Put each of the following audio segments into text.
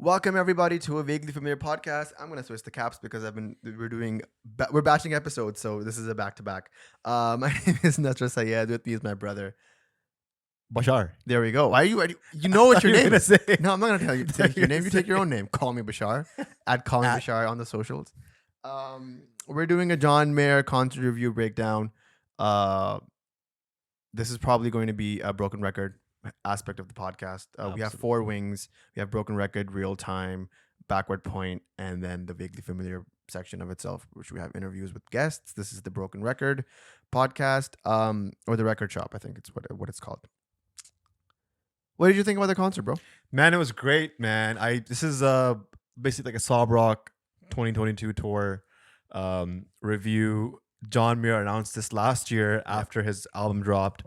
Welcome everybody to a vaguely familiar podcast. I'm gonna switch the caps because we're batching episodes, so this is a back to back. My name is Nazar Sayed. With me is my brother. Bashaar. There we go. Why are you? You know what your name is? Say. No, I'm not gonna tell you. Take your name. You take your own name. Call me Bashaar. Call me Bashaar on the socials. We're doing a John Mayer concert review breakdown. This is probably going to be a broken record aspect of the podcast. We have four wings. We have broken record, real time, backward point, and then the vaguely familiar section of itself, which we have interviews with guests. This is the broken record podcast, or the record shop. I think it's what it's called. What did you think about the concert, bro? Man, it was great, man. This is basically like a Sob Rock 2022 tour review. John Mayer announced this last year after his album dropped.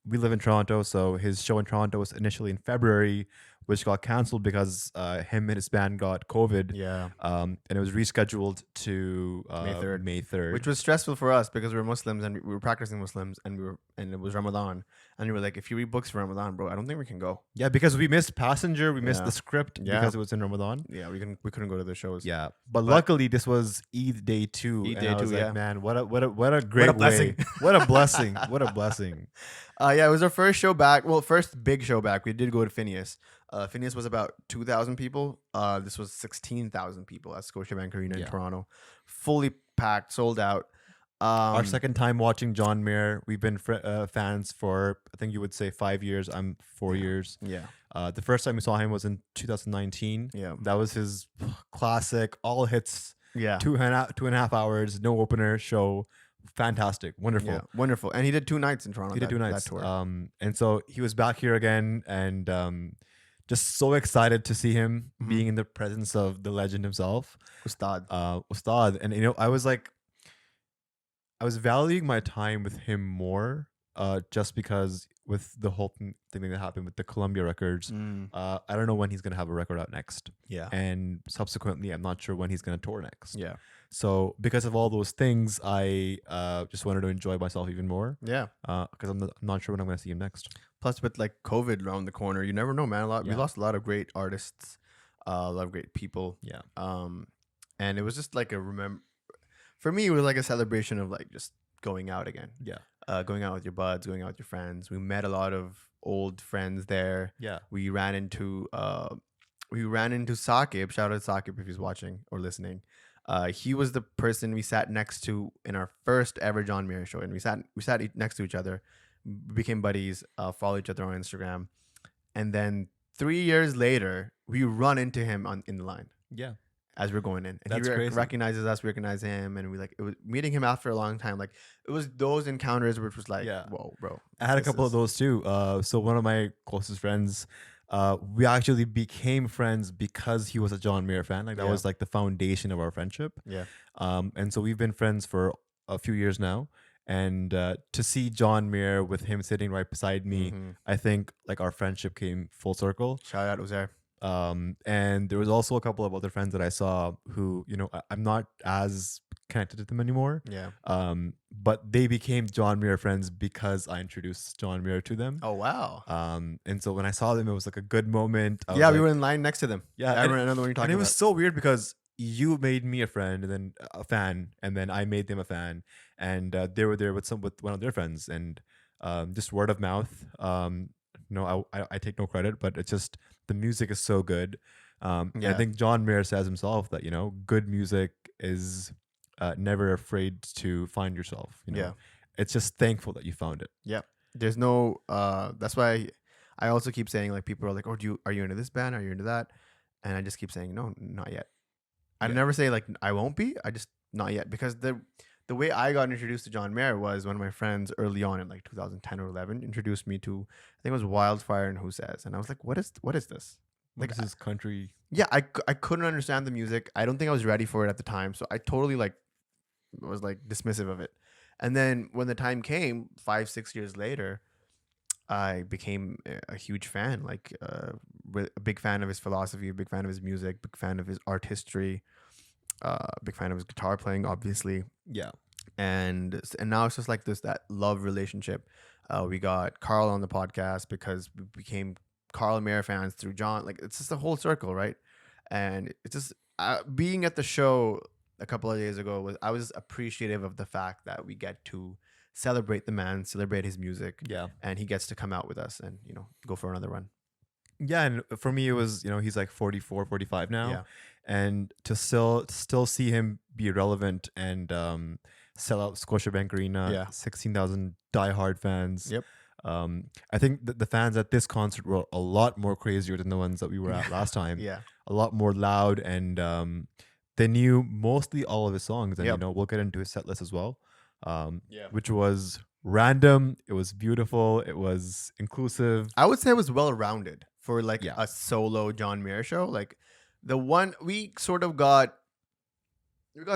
We live in Toronto, so his show in Toronto was initially in February, which got canceled because him and his band got COVID. Yeah. And it was rescheduled to May 3rd. Which was stressful for us because we were Muslims and we were practicing Muslims and it was Ramadan. And we were like, if you read books for Ramadan, bro, I don't think we can go. Yeah, because we missed Passenger, we missed the script because it was in Ramadan. Yeah, we couldn't go to the shows. Yeah, but luckily this was Eid Day 2. Eid and Day I was 2, like, yeah. man, what a great blessing. way. What a blessing. What a blessing. Yeah, it was our first show back. Well, first big show back. We did go to Phineas. Phineas was about 2,000 people. This was 16,000 people at Scotiabank Arena in Toronto. Fully packed, sold out. Our second time watching John Mayer. We've been fans for, I think you would say 5 years. I'm 4 years. Yeah. The first time we saw him was in 2019. Yeah. That was his classic, all hits. Yeah. 2.5 hours, no opener show. Fantastic. Wonderful. Yeah, wonderful. And he did 2 nights in Toronto. He did 2 nights. That tour. And so he was back here again and just so excited to see him being in the presence of the legend himself. Ustad. Ustad. And, I was valuing my time with him more just because with the whole thing that happened with the Columbia records, I don't know when he's going to have a record out next. Yeah. And subsequently, I'm not sure when he's going to tour next. Yeah. So because of all those things, I just wanted to enjoy myself even more. Yeah. Because I'm not sure when I'm going to see him next. Plus, with like COVID around the corner, you never know, man. We lost a lot of great artists, a lot of great people. Yeah. And it was just like for me, it was like a celebration of like just going out again. Yeah. Going out with your buds, going out with your friends. We met a lot of old friends there. Yeah. We ran into Saqib. Shout out to Saqib if he's watching or listening. He was the person we sat next to in our first ever John Mayer show, and we sat next to each other, became buddies, follow each other on Instagram, and then 3 years later, we run into him in the line. Yeah. As we're going in, and That's he crazy. recognizes us, we recognize him, and it was meeting him after a long time. Like it was those encounters which was like, whoa, bro. I had a couple of those too. So one of my closest friends, we actually became friends because he was a John Mayer fan. Like that was like the foundation of our friendship. Yeah. And so we've been friends for a few years now. And to see John Mayer with him sitting right beside me, I think like our friendship came full circle. Shout out Uzair. And there was also a couple of other friends that I saw who, I'm not as connected to them anymore. Yeah. But they became John Mayer friends because I introduced John Mayer to them. Oh wow. And so when I saw them, it was like a good moment. We were in line next to them. Yeah, I remember another one you're talking about. And it was so weird because you made me a friend and then a fan, and then I made them a fan, and they were there with one of their friends, and just word of mouth. I take no credit, but it's just the music is so good. I think John Mayer says himself that good music is never afraid to find yourself. It's just thankful that you found it. Yeah, there's no. That's why I also keep saying like people are like, oh, are you into this band? Are you into that? And I just keep saying no, not yet. I never say like I won't be. I just not yet, because the way I got introduced to John Mayer was one of my friends early on in like 2010 or 11 introduced me to, I think it was Wildfire and Who Says, and I was like, what is this? Like this is country. Yeah, I couldn't understand the music. I don't think I was ready for it at the time, so I totally was dismissive of it. And then when the time came, 5-6 years later, I became a huge fan, a big fan of his philosophy, a big fan of his music, big fan of his art history, big fan of his guitar playing, obviously. Yeah. And now it's just like that love relationship. We got Carl on the podcast because we became Carl Mayer fans through John. Like it's just a whole circle, right? And it's just being at the show a couple of days ago was I was appreciative of the fact that we get to celebrate the man, celebrate his music, Yeah. and he gets to come out with us and go for another run. Yeah, and for me it was, he's like 44, 45 now. Yeah. And to still see him be relevant and sell out Scotiabank Arena, Yeah. 16,000 diehard fans. Yep. I think the fans at this concert were a lot more crazier than the ones that we were at last time. Yeah. A lot more loud, and they knew mostly all of his songs. And Yep. we'll get into his set list as well, Yeah. which was random. It was beautiful. It was inclusive. I would say it was well rounded for like Yeah. a solo John Mayer show. Like the one we sort of got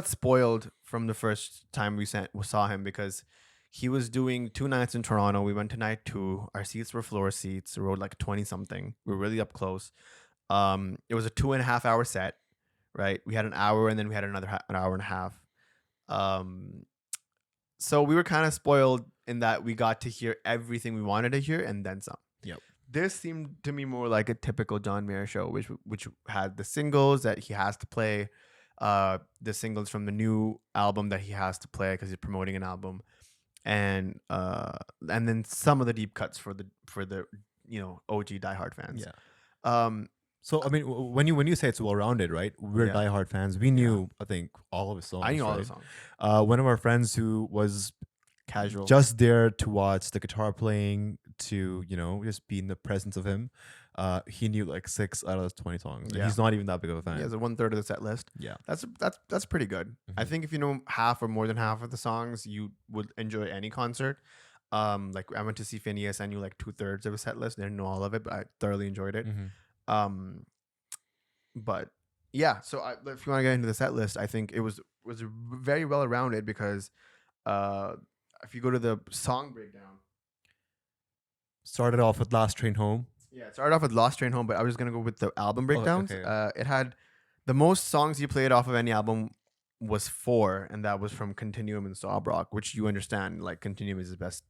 spoiled from the first time we saw him because he was doing 2 nights in Toronto. We went to night 2. Our seats were floor seats. We rode like 20 something. We were really up close. It was a 2.5 hour set, right? We had an hour and then we had another an hour and a half. So we were kind of spoiled in that we got to hear everything we wanted to hear and then some. Yep. This seemed to me more like a typical John Mayer show, which had the singles that he has to play, the singles from the new album that he has to play because he's promoting an album, and then some of the deep cuts for the OG diehard fans. Yeah. So I mean, when you say it's well rounded, right? We're Yeah. diehard fans. We knew, I think, all of his songs. I knew all the right? songs. One of our friends who was Casual. just there to watch the guitar playing, to just be in the presence of him. He knew like 6 out of those 20 songs. And Yeah. he's not even that big of a fan. He has a 1/3 of the set list. Yeah. That's pretty good. I Mhm. think if you know half or more than half of the songs, you would enjoy any concert. Like I went to see Phineas. I knew like 2/3 of his set list. I didn't know all of it, but I thoroughly enjoyed it. Mhm. But yeah, so if you want to get into the set list, I think it was very well rounded because if you go to the song breakdown, Started off with Last Train Home. yeah, it started off with Lost Train Home, but I was gonna go with the album breakdowns. okay. It had the most songs he played off of any album was 4, and that was from Continuum and Sawbrock, which you understand. Like Continuum is his best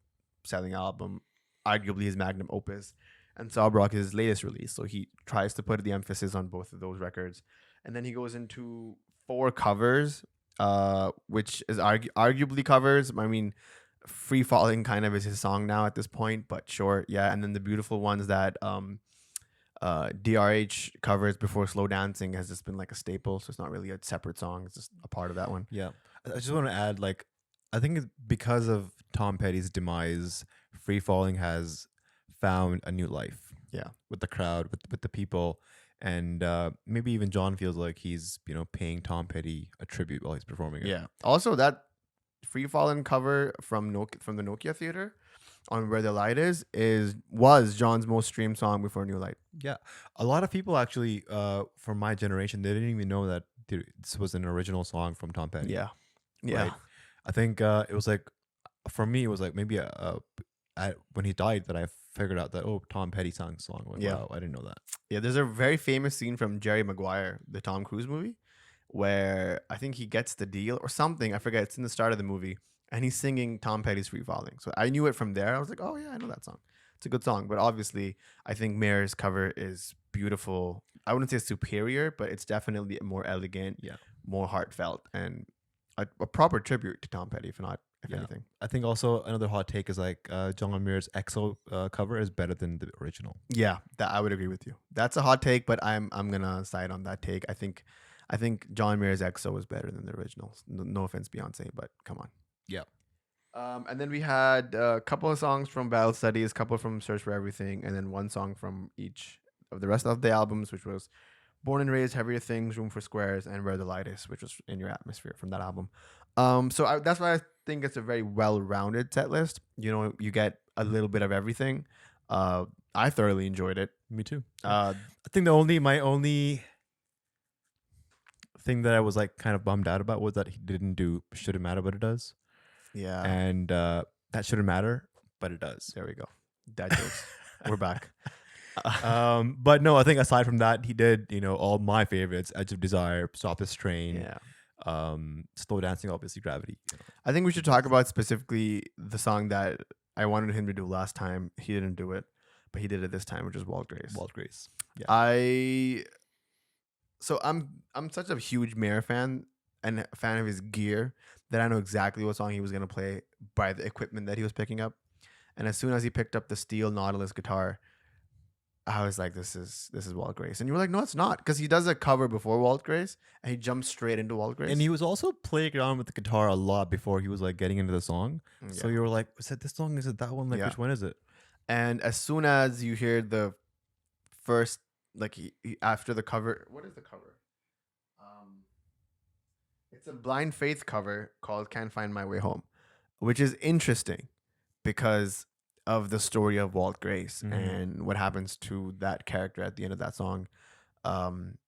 selling album, arguably his magnum opus, and Sawbrock is his latest release. So he tries to put the emphasis on both of those records, and then he goes into 4 covers, which is arguably covers. I mean, Free Falling kind of is his song now at this point, but sure, yeah. And then the beautiful ones that DRH covers before Slow Dancing has just been like a staple, so it's not really a separate song, it's just a part of that one. Yeah. I just want to add, like, I think it's because of Tom Petty's demise, Free Falling has found a new life. Yeah. With the crowd, with the people. And maybe even John feels like he's, paying Tom Petty a tribute while he's performing it. Yeah. Also, that Free Falling cover from the Nokia Theater on Where the Light was John's most streamed song before New Light. Yeah. A lot of people actually, from my generation, they didn't even know that this was an original song from Tom Petty. Yeah. Yeah. Right? I think it was like, for me, it was like maybe when he died that I figured out that, Tom Petty sang the song. Like, Yeah. wow, I didn't know that. Yeah, there's a very famous scene from Jerry Maguire, the Tom Cruise movie, where I think he gets the deal or something. I forget. It's in the start of the movie, and he's singing Tom Petty's "Free Falling." So I knew it from there. I was like, oh yeah, I know that song. It's a good song. But obviously, I think Mayer's cover is beautiful. I wouldn't say superior, but it's definitely more elegant, Yeah. more heartfelt, and a proper tribute to Tom Petty, if Yeah. anything. I think also another hot take is like John Mayer's EXO cover is better than the original. Yeah, that I would agree with you. That's a hot take, but I'm gonna side on that take. I think John Mayer's EXO is better than the original. No offense, Beyonce, but come on. Yeah. And then we had a couple of songs from Battle Studies, a couple from Search for Everything, and then one song from each of the rest of the albums, which was Born and Raised, Heavier Things, Room for Squares, and Where the Light Is, which was In Your Atmosphere from that album. That's why I think it's a very well-rounded set list. You get a little bit of everything. I thoroughly enjoyed it. Me too. Uh, I think my only thing that I was like kind of bummed out about was that he didn't do Shouldn't Matter, but it does. yeah. And that shouldn't matter, but it does. There we go. Dad jokes. We're back. But no, I think aside from that, he did, all my favorites: Edge of Desire, Stop This Train, Yeah. Slow Dancing, obviously Gravity. I think we should talk about specifically the song that I wanted him to do last time. He didn't do it. but he did it this time, which is Walt Grace. Walt Grace. Yeah. I so I'm such a huge Mayer fan and a fan of his gear that I know exactly what song he was gonna play by the equipment that he was picking up. And as soon as he picked up the steel Nautilus guitar, I was like, this is Walt Grace. And you were like, no, it's not, because he does a cover before Walt Grace and he jumps straight into Walt Grace. And he was also playing around with the guitar a lot before he was like getting into the song. So Yeah. you were like, is it this song? Is it that one? Like, Yeah. which one is it? And as soon as you hear the first, like after the cover, what is the cover? It's a Blind Faith cover called "Can't Find My Way Home," which is interesting because of the story of Walt Grace Mhm. and what happens to that character at the end of that song. Um,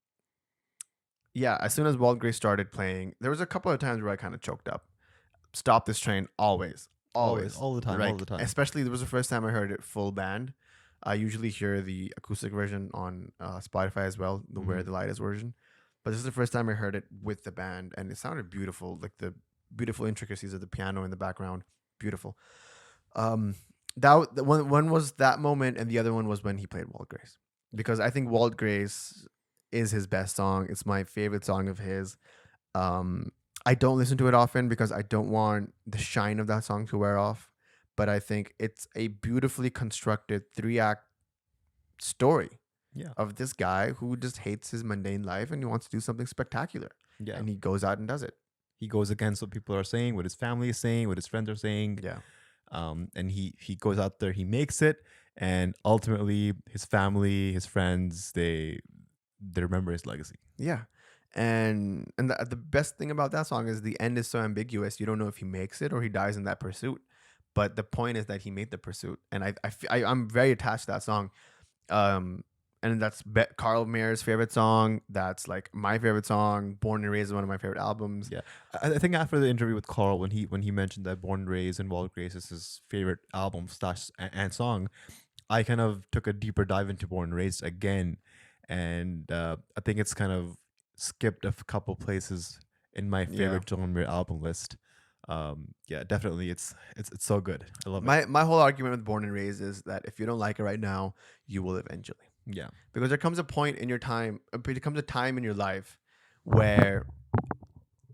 yeah, as soon as Walt Grace started playing, there was a couple of times where I kind of choked up. Stop this train, always, Always, all the time, all Like, the time. especially, there was the first time I heard it full band. I usually hear the acoustic version on Spotify as well, the Where Mhm. the Light Is version. But this is the first time I heard it with the band, and it sounded beautiful. Like the beautiful intricacies of the piano in the background, beautiful. Um, the one was that moment, and the other one was when he played Walt Grace, because I think Walt Grace is his best song. It's my favorite song of his. Um, I don't listen to it often because I don't want the shine of that song to wear off. But I think it's a beautifully constructed 3-act story Yeah. of this guy who just hates his mundane life and he wants to do something spectacular. Yeah. And he goes out and does it. He goes against what people are saying, what his family is saying, what his friends are saying. Yeah. And he goes out there, he makes it, and ultimately his family, his friends, they remember his legacy. Yeah. And the best thing about that song is the end is so ambiguous. You don't know if he makes it or he dies in that pursuit. But the point is that he made the pursuit. And I'm very attached to that song. And that's Carl Mayer's favorite song. That's like my favorite song. Born and Raised is one of my favorite albums. Yeah, I think after the interview with Carl, when he mentioned that Born and Raised and Walt Grace is his favorite album slash and song, I kind of took a deeper dive into Born and Raised again, and I think it's kind of skipped a couple places in my Yeah. favorite John Mayer album list. Yeah, definitely, it's so good. I love it. My whole argument with Born and Raised is that if you don't like it right now, you will eventually. Yeah, Because there comes a point in your time, there comes a time in your life where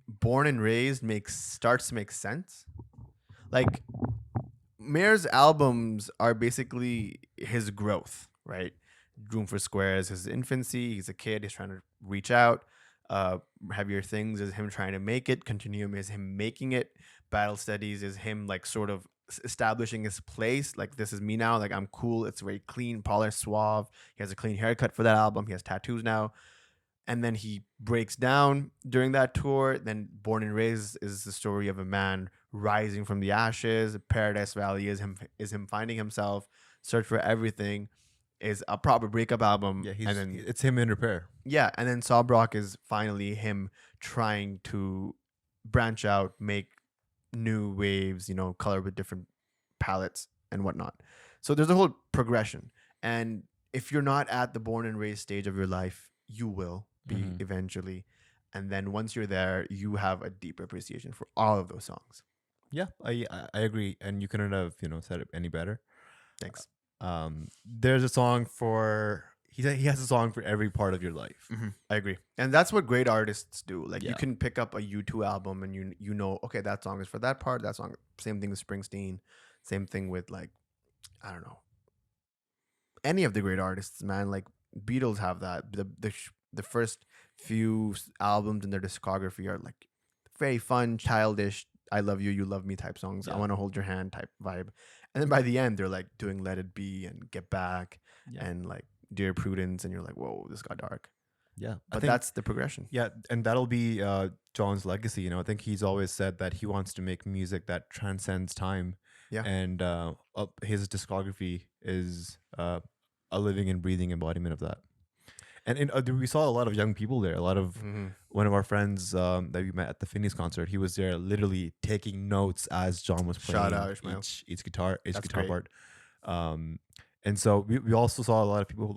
Born and Raised starts to make sense. Like, Mayer's albums are basically his growth, right? Room for Squares, his infancy. He's a kid. He's trying to reach out. Heavier Things is him trying to make it. Continuum is him making it. Battle Studies is him like sort of establishing his place. Like, this is me now. Like, I'm cool. It's very clean, polished, suave. He has a clean haircut for that album. He has tattoos now. And then he breaks down during that tour. Then Born and Raised is the story of a man rising from the ashes. Paradise Valley is him finding himself. Search for Everything is a proper breakup album. yeah, and then it's him in repair. yeah, and then Sob Rock is finally him trying to branch out, make new waves, color with different palettes and whatnot. So there's a whole progression. And if you're not at the Born and Raised stage of your life, you will be Mhm. eventually. And then once you're there, you have a deep appreciation for all of those songs. Yeah, I agree, and you couldn't have said it any better. Thanks. There's a song for he has a song for every part of your life. I agree. And that's what great artists do. Like, you Yeah. can pick up a U2 album and you know, okay, that song is for that part, that song. Same thing with Springsteen. Same thing with, like, I don't know, any of the great artists, man. Like, Beatles have that. The first few albums in their discography are like very fun, childish, I love you, you love me type songs. I Yeah. want to hold your hand type vibe. And then by the end, they're like doing Let It Be and Get Back Yeah. and like Dear Prudence, and you're like, whoa, this got dark. Yeah, But that's the progression. yeah, and that'll be John's legacy. I think he's always said that he wants to make music that transcends time. Yeah. And his discography is a living and breathing embodiment of that. And we saw a lot of young people there. A lot of one of our friends that we met at the Phineas concert. He was there, literally taking notes as John was playing Shout out, Ishmael. each guitar That's guitar great. part. And so we also saw a lot of people who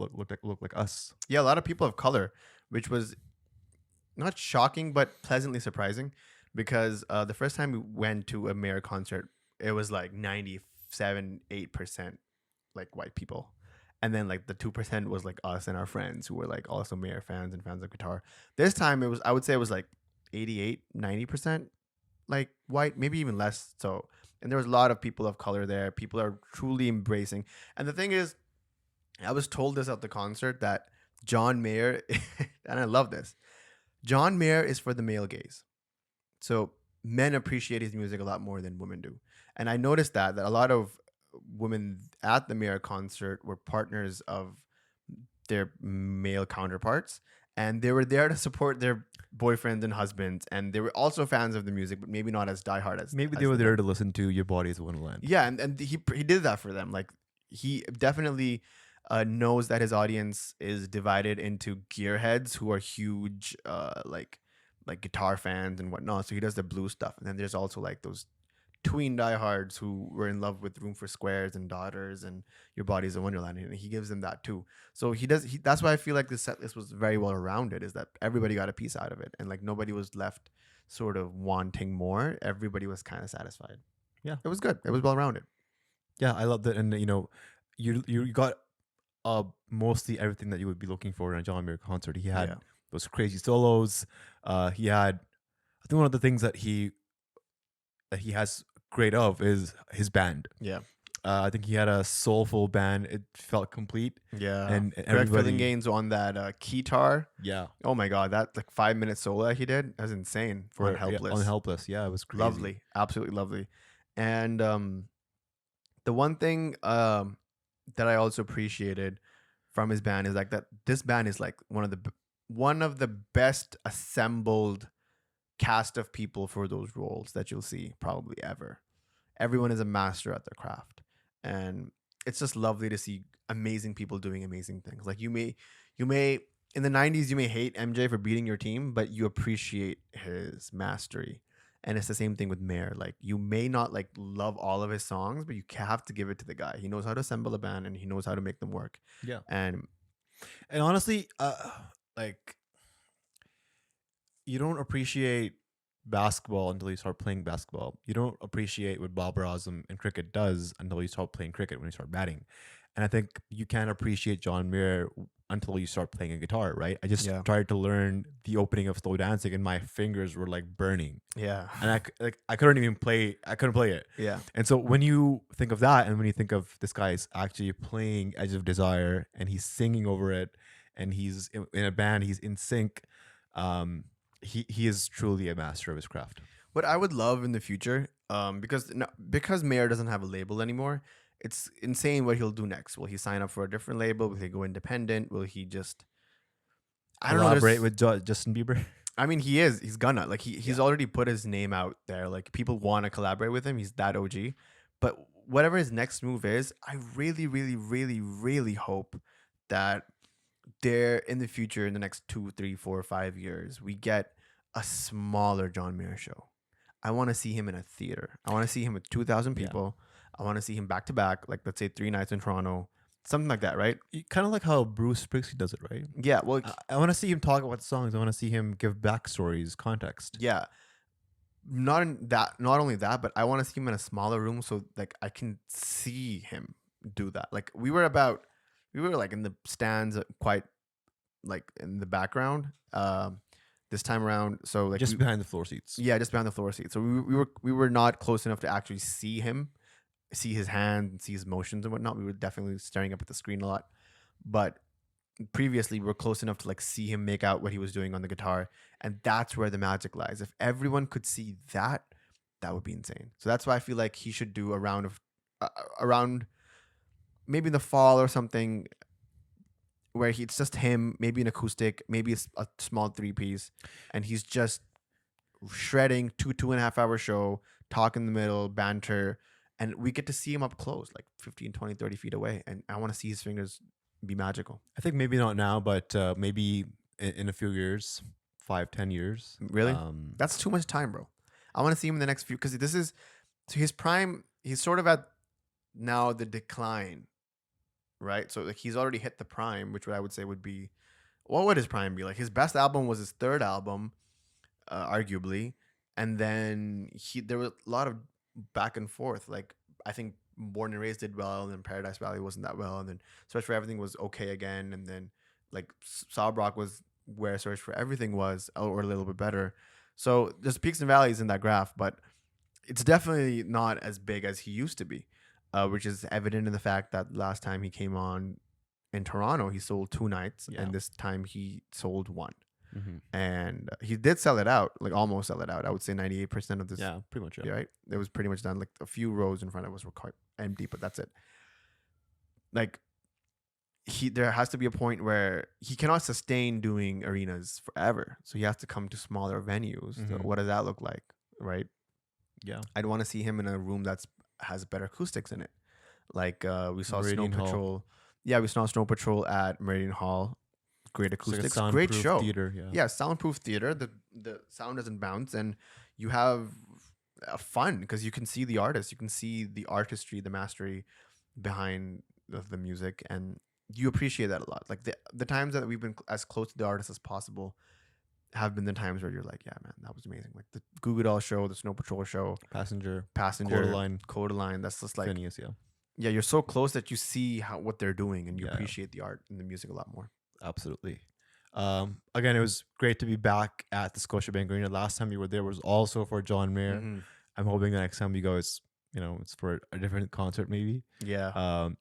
look like us. Yeah, a lot of people of color, which was not shocking but pleasantly surprising, because the first time we went to a Mayer concert, it was like 97-8% like white people, and then like the 2% was like us and our friends who were like also Mayer fans and fans of guitar. This time it was, I would say it was like 88, 90% like white, maybe even less so. And there was a lot of people of color there. People are truly embracing. And the thing is, I was told this at the concert that John Mayer, and I love this. John Mayer is for the male gaze. So men appreciate his music a lot more than women do. And I noticed that a lot of women at the Mayer concert were partners of their male counterparts, and they were there to support their boyfriends and husbands, and they were also fans of the music, but maybe not as diehard Maybe they as were the there men. to listen to Your Body Is a Wonderland. Yeah, and he did that for them. Like he definitely knows that his audience is divided into gearheads who are huge like guitar fans and whatnot. So he does the blues stuff, and then there's also like those tween diehards who were in love with Room for Squares and Daughters and Your Body's a Wonderland, and he gives them that too. So he does. That's why I feel like this set list was very well rounded. Is that everybody got a piece out of it, and like nobody was left sort of wanting more. Everybody was kind of satisfied. Yeah. It was good. It was well rounded. Yeah, I loved it. And you got mostly everything that you would be looking for in a John Mayer concert. He had Yeah. those crazy solos. He had, I think one of the things that he has great of is his band. Yeah. I think he had a soulful band. It felt complete. Yeah. And Greg everybody, Fillingane's on that keytar. yeah, Oh my god, that like 5 minute solo that he did, that's insane for yeah, Helpless. on Helpless. Yeah, it was crazy. Lovely, absolutely lovely. And the one thing that I also appreciated from his band is like that this band is like one of the best assembled cast of people for those roles that you'll see probably ever. Everyone is a master at their craft, and it's just lovely to see amazing people doing amazing things. Like you may in the 90s you may hate MJ for beating your team, but you appreciate his mastery. And it's the same thing with Mayer. Like you may not like love all of his songs, but you have to give it to the guy. He knows how to assemble a band and he knows how to make them work. Yeah. And And honestly, like you don't appreciate basketball until you start playing basketball. You don't appreciate what Bob Rosum in cricket does until you start playing cricket, when you start batting. And I think you can't appreciate John Mayer until you start playing a guitar, right? I just Yeah. tried to learn the opening of Slow Dancing and my fingers were like burning. yeah. And I couldn't even play, I couldn't play it. Yeah. And so when you think of that, and when you think of this guy is actually playing Edge of Desire and he's singing over it, and he's in a band, he's in sync, he is truly a master of his craft. What I would love in the future, because Mayer doesn't have a label anymore, it's insane what he'll do next. Will he sign up for a different label? Will he go independent? Will he just I don't know. Collaborate there's- with Justin Bieber. I mean, he is. He's gonna like he's already put his name out there. Like people want to collaborate with him. He's that OG. But whatever his next move is, I really, really, really, really hope that there in the future, in the next 2, 3, 4, 5 years, we get a smaller John Mayer show. I want to see him in a theater. I want to see him with 2,000 Yeah. people. I want to see him back to back, like let's say 3 nights in Toronto, something like that, right? Kind of like how Bruce Springsteen does it, right? Yeah. Well, I want to see him talk about songs. I want to see him give backstories, context. yeah. Not only that, but I want to see him in a smaller room so like I can see him do that. Like we were like in the stands, quite like in the background this time around. So like Just behind the floor seats. yeah, just behind the floor seat. So we were not close enough to actually see him, see his hand, and see his motions and whatnot. We were definitely staring up at the screen a lot, but previously we were close enough to like see him make out what he was doing on the guitar, and that's where the magic lies. If everyone could see that, that would be insane. So that's why I feel like he should do a round of around maybe in the fall or something, where it's just him, maybe an acoustic, maybe a small 3 piece, and he's just shredding 2.5 hour show, talk in the middle, banter, and we get to see him up close, like 15, 20, 30 feet away, and I want to see his fingers be magical. I think maybe not now, but maybe in a few years, 5-10 years. Really? That's too much time, bro. I want to see him in the next few, because this is to his prime. He's sort of at now the decline, right? So like he's already hit the prime, which I would say would be, what would his prime be? Like his best album was his third album, arguably, and then there was a lot of back and forth. Like I think Born and Raised did well, and then Paradise Valley wasn't that well, and then Search for Everything was okay again, and then like Solid Rock was where Search for Everything was, or a little bit better. So there's peaks and valleys in that graph, but it's definitely not as big as he used to be, which is evident in the fact that last time he came on in Toronto, he sold 2 nights, Yeah. and this time he sold one. Mm-hmm. And he did sell it out, like almost sell it out. I would say 98% of this, Yeah, pretty much. Yeah. right? It was pretty much done. Like a few rows in front of us were quite empty, but that's it. Like there has to be a point where he cannot sustain doing arenas forever, so he has to come to smaller venues. So Mhm. what does that look like, right? Yeah. I'd want to see him in a room that's has better acoustics in it. Like we saw Meridian Snow Hall. Patrol. Yeah, we saw Snow Patrol at Meridian Hall. Great It's like a acoustics, great soundproof show. theater. Yeah. Yeah, soundproof theater. The sound doesn't bounce, and you have fun because you can see the artist, you can see the artistry, the mastery behind the music, and you appreciate that a lot. Like the times that we've been as close to the artist as possible have been the times where you're like, yeah, man, that was amazing. Like the Goo Goo Dolls show, the Snow Patrol show, Passenger. Passenger, Codaline. Codaline. That's just like, Phineas. Yeah. yeah, you're so close that you see what they're doing, and you Yeah. appreciate the art and the music a lot more. Absolutely. Again, it was great to be back at the Scotiabank Arena. Last time you were there was also for John Mayer. Mhm. I'm hoping the next time we go is, it's for a different concert maybe. Yeah,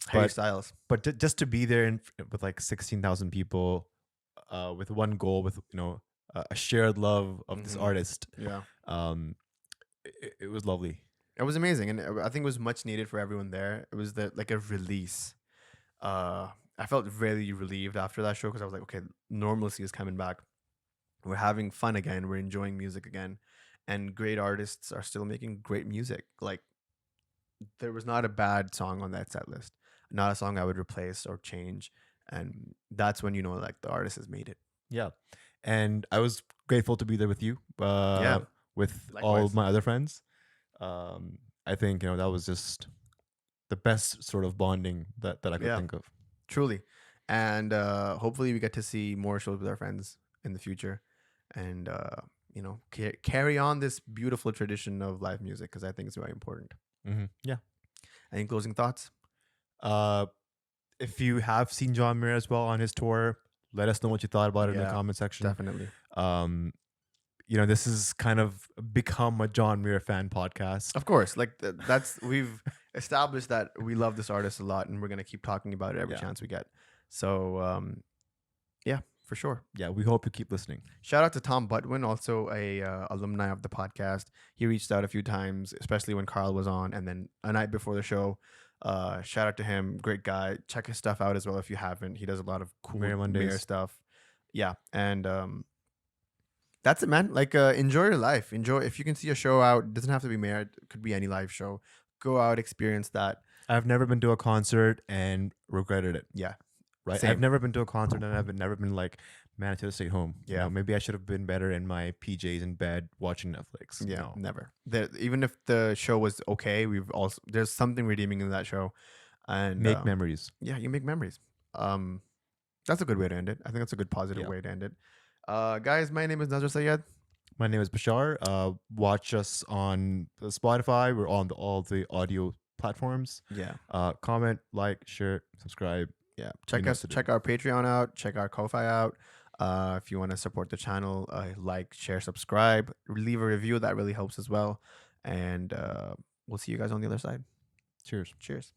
Harry But Styles. just to be there with like 16,000 people, with one goal, with a shared love of this Mhm. artist. Yeah. It was lovely. It was amazing, and I think it was much needed for everyone there. It was like a release. I felt really relieved after that show because I was like, okay, normalcy is coming back. We're having fun again. We're enjoying music again, and great artists are still making great music. Like there was not a bad song on that set list, not a song I would replace or change, and that's when you know like the artist has made it. Yeah. And I was grateful to be there with you. Yeah. With all Likewise. of my other friends. I think that was just the best sort of bonding that I could Yeah. think of. Truly, and hopefully we get to see more shows with our friends in the future, and carry on this beautiful tradition of live music because I think it's very important. Yeah. Any closing thoughts? If you have seen John Mayer as well on his tour, let us know what you thought about it in the Yeah, comment section. Definitely. This has kind of become a John Mayer fan podcast. Of course, like we've established that we love this artist a lot, and we're gonna keep talking about it every Yeah. chance we get. So, yeah, for sure. Yeah, we hope you keep listening. Shout out to Tom Butwin, also a alumni of the podcast. He reached out a few times, especially when Carl was on, and then a night before the show. Shout out to him, great guy. Check his stuff out as well if you haven't. He does a lot of cool Mayor Mondays. Mayor stuff. Yeah, and that's it, man. Like, enjoy your life. Enjoy if you can see a show out. It doesn't have to be Mayor. It could be any live show. Go out, experience that. I've never been to a concert and regretted it. Yeah, Right. Same. I've never been to a concert and I've never been like, man, I should have stayed home. Yeah. Maybe I should have been better in my PJs in bed watching Netflix. yeah, No. never. Even if the show was okay, there's something redeeming in that show, and Make memories. yeah, you make memories. That's a good way to end it. I think that's a good positive Yeah. way to end it. Guys, my name is Nazar Sayed. My name is Bashaar. Watch us on Spotify. We're on all the audio platforms. Yeah, Comment, like, share, subscribe. yeah. You know what to do. Check our Patreon out. Check our Ko-fi out. If you want to support the channel, like, share, subscribe, leave a review. That really helps as well. And we'll see you guys on the other side. Cheers. Cheers.